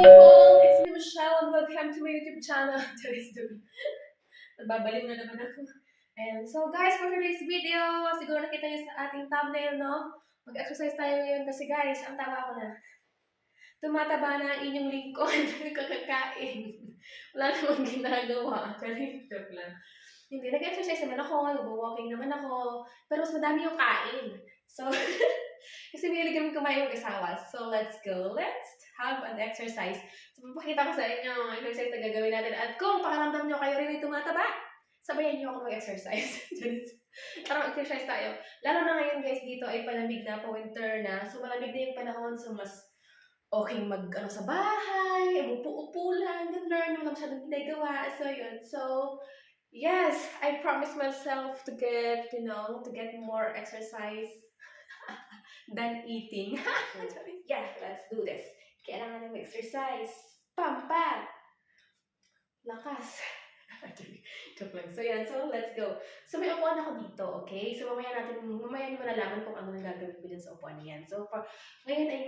people! It's me, Michelle, and welcome to my YouTube channel. Nagbabaliw na naman ako. And so guys, for today's video, siguro nakita niyo sa ating thumbnail, no? Mag-exercise tayo ngayon kasi guys, ang taba ko na. Tumataba na ang inyong lingkod. Kakakain. Wala namang ginagawa. Joke lang. Hindi, nag-exercise naman ako, nag-walking naman ako, pero mas madami yung kain. So, kasi mahilig kami kumain mag-asawa. So, let's go. Let's have an exercise. So, papakita ko sa inyo ang exercise na gagawin natin. At kung pakaramdam nyo kayo rin ay tumataba, sabayan nyo ako mag-exercise. Para mag-exercise tayo. Lalo na ngayon guys, dito ay palamig na, pa-winter na. So, malamig na yung panahon. So, mas okay sa bahay, upo-upo lang, ganun, wala masyadong ginagawa. So, yun. So, yes, I promised myself to get, to get more exercise than eating. Yeah, let's do this. Kailangan ng exercise. Pampa! Lakas. Joke lang. So, yan. So, let's go. So, may upuan ako dito, okay? So, mamaya nyo malalaman kung ano ang gagawin ko dyan sa upuan niyan. So, ngayon ay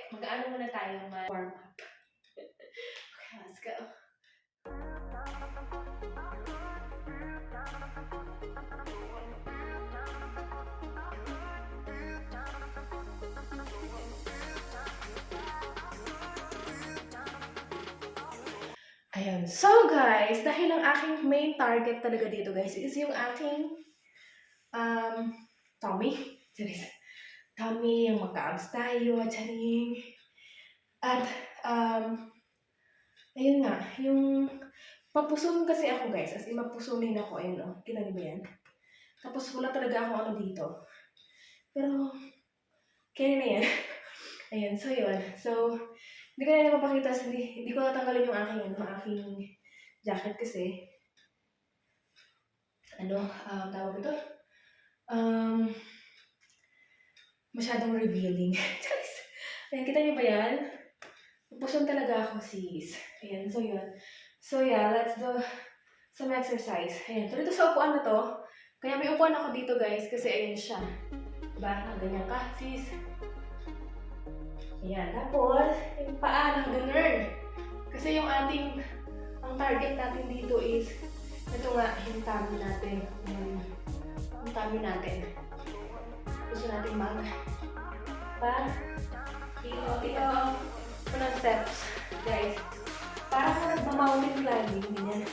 mag-ano muna tayo, warm up. Okay, let's go. Ayan. So guys, dahil ang aking main target talaga dito guys is yung aking tummy. Tummy, yung magka-abs tayo, charing. At ayun nga, yung papusong kasi ako guys, as in mapusumin ako, ayun o, kinali ba yan? Tapos wala talaga ako dito. Pero, kaya na yan. Ayan, so yun. So, hindi ko na napapakita, hindi ko natanggalin yung aking jacket kasi, tawag ito? Masyadong revealing. Ayan, kita niyo ba yan? Pupuson talaga ako, sis. Ayan, so yun. So yeah, let's do some exercise. Ayan, so dito sa upuan na to, kaya may upuan ako dito guys, kasi ayan siya. Diba? Ganyan ka, sis. Ayan, tapos, yung paa ng ganun. Kasi yung ang target natin dito is, ito nga, yung tummy natin. Yung tummy natin. Gusto natin tilo, unang steps, guys. Para ka nagma-mountain climbing, ganyan.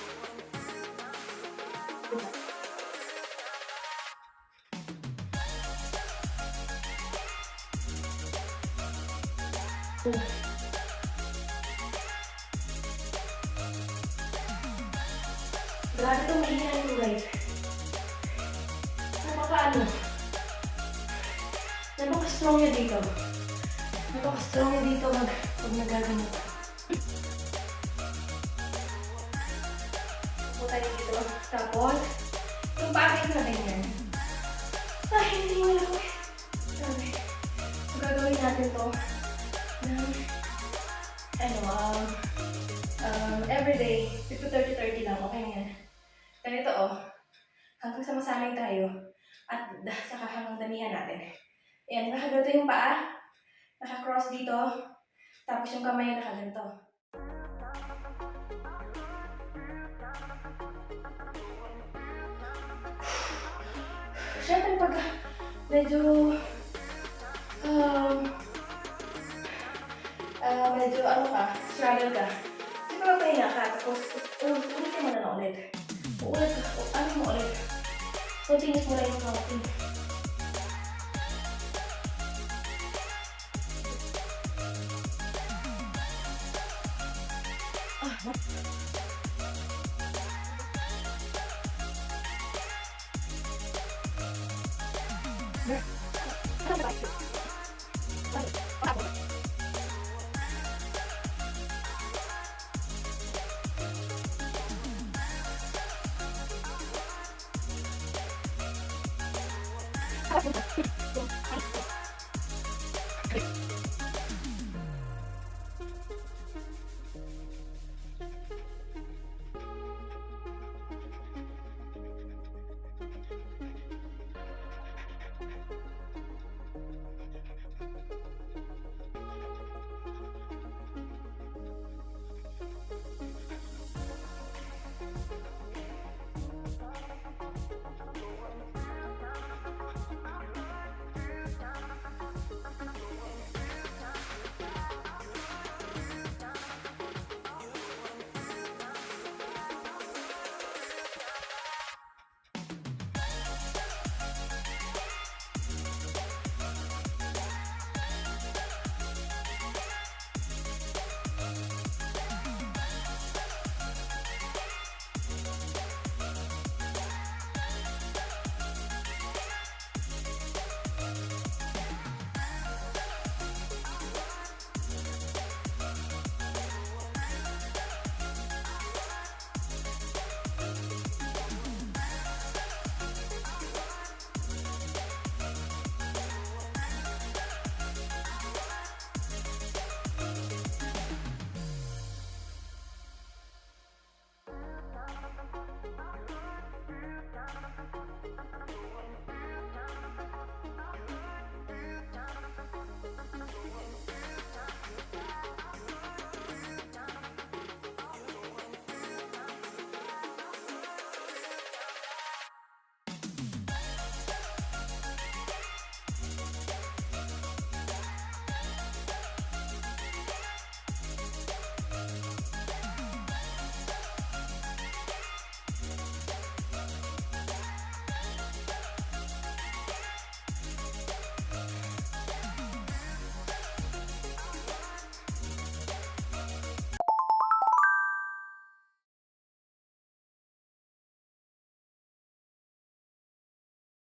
Grabe itong mahina ito guys. Napaka-strong niya dito. Napaka-strong niya dito pag nagaganap. Upo tayo dito. Tapos, yung paa na ganyan. Hindi mo lang. Sabi. So, gagawin natin to. Everyday, 30-30 lang, okay na yan. Ganito hanggang sa masanay tayo, at saka hanggang damihan natin. Ayan, nakaganto yung paa, naka-cross dito, tapos yung kamay nakaganto. Siyempre pag medyo struggle ka. Siguro pahinga ka, tapos ulitin mo na ulit. Uulit ka, mo ulit. Continuous mo lang yung counting.